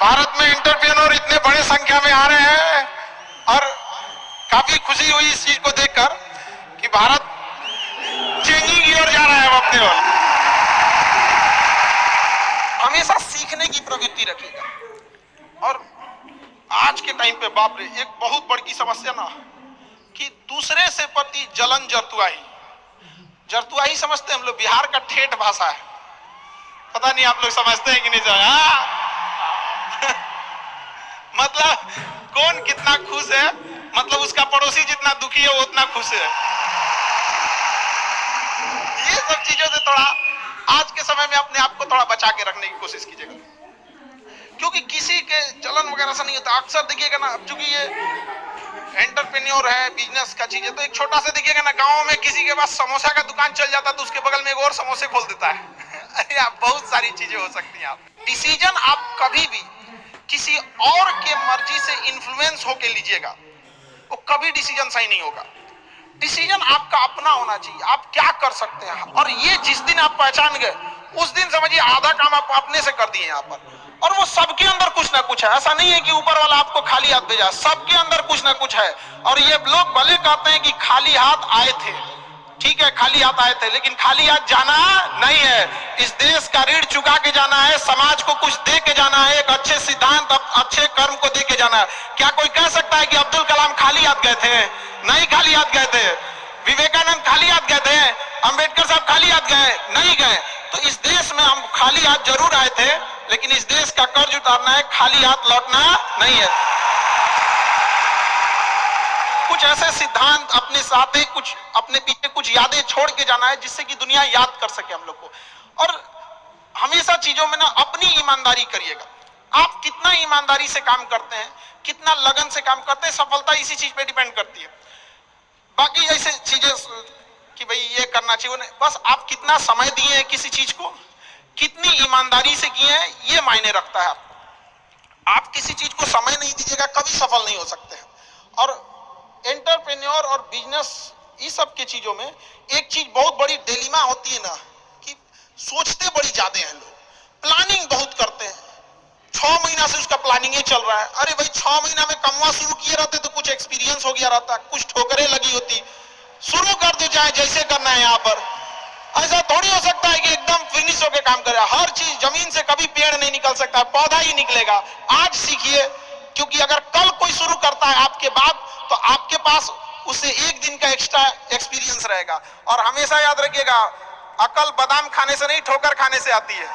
भारत में एंटरप्रेन्योर इतने बड़े संख्या में आ रहे हैं और काफी खुशी हुई इस चीज को देखकर कि भारत चेंजिंग की ओर जा रहा है अपने ओर। हमेशा सीखने की प्रवृत्ति रखिएगा। और आज के टाइम पे बाप रे, एक बहुत बड़ी समस्या ना कि दूसरे से प्रति जलन जरतुआही समझते हैं हम लोग। बिहार का ठेठ भाषा है, पता नहीं आप लोग समझते हैं कि नहीं समझ। मतलब कौन कितना खुश है, मतलब उसका पड़ोसी जितना दुखी है वो उतना खुश है। ये सब चीजों से थोड़ा आज के समय में अपने आप को थोड़ा बचा के रखने की कोशिश कीजिएगा, क्योंकि किसी के जलन वगैरह से नहीं होता। अक्सर देखिएगा ना, चूंकि ये एंटरप्रेन्योर है, बिजनेस का चीज है, तो एक छोटा सा देखिएगा ना, गांव में किसी के पास समोसा का दुकान चल जाता तो उसके बगल में एक और समोसे खोल देता है। अरे आप बहुत सारी चीजें हो सकती हैं। आप डिसीजन आप कभी भी किसी और के मर्जी से इन्फ्लुएंस होके लीजिएगा, वो कभी डिसीजन सही नहीं होगा। डिसीजन आपका अपना होना चाहिए, आप क्या कर सकते हैं। और ये जिस दिन आप पहचान गए उस दिन समझिए आधा काम आप अपने से कर दिए यहाँ पर। और वो सबके अंदर कुछ ना कुछ है, ऐसा नहीं है कि ऊपर वाला आपको खाली हाथ भेजा, सबके अंदर कुछ ना कुछ है। और ये लोग भले कहते हैं कि खाली हाथ आए थे, ठीक है खाली हाथ आए थे, लेकिन खाली हाथ जाना नहीं है। इस देश का ऋण चुका के जाना है, समाज को कुछ दे के जाना है, एक अच्छे सिद्धांत अच्छे कर्म को दे के जाना है। क्या कोई कह सकता है कि अब्दुल कलाम खाली हाथ गए थे? नहीं खाली हाथ गए थे। विवेकानंद खाली हाथ गए थे? अंबेडकर साहब खाली हाथ गए? नहीं गए। तो इस देश में हम खाली हाथ जरूर आए थे, लेकिन इस देश का कर्ज उतारना है, खाली हाथ लौटना नहीं है। कुछ ऐसे सिद्धांत अपने साथ ही, कुछ अपने पीछे कुछ यादें छोड़ के जाना है जिससे कि दुनिया याद कर सके हम लोग को। और हमेशा चीजों में ना अपनी ईमानदारी करिएगा। आप कितना ईमानदारी से काम करते हैं, कितना लगन से काम करते हैं, सफलता इसी चीज पे डिपेंड करती है। बाकी ऐसे चीजें कि भाई ये करना चाहिए, बस आप कितना समय दिए हैं किसी चीज को, कितनी ईमानदारी से किए हैं, ये मायने रखता है। आप किसी चीज को समय नहीं दीजिएगा, कभी सफल नहीं हो सकते हैं। और एंटरप्रेन्योर और बिजनेस इस सब के चीजों में एक चीज बहुत बड़ी डिलेमा होती है ना, कि सोचते बड़ी ज्यादा हैं लोग, प्लानिंग बहुत करते हैं। 6 महीना से उसका प्लानिंग ही चल रहा है। अरे भाई 6 महीना में कमवा शुरू किए रहते तो कुछ एक्सपीरियंस हो गया रहता, कुछ ठोकरें लगी होती, शुरू कर दो चाहे जैसे करना है। यहाँ पर ऐसा थोड़ी हो सकता है कि एकदम फिनिश होकर काम करे। हर चीज, जमीन से कभी पेड़ नहीं निकल सकता, पौधा ही निकलेगा। आज सीखिए, क्योंकि अगर कल कोई शुरू करता है आपके बाद, तो आपके पास उससे एक दिन का एक्स्ट्रा एक्सपीरियंस रहेगा। और हमेशा याद रखिएगा, अकल बादाम खाने से नहीं ठोकर खाने से आती है।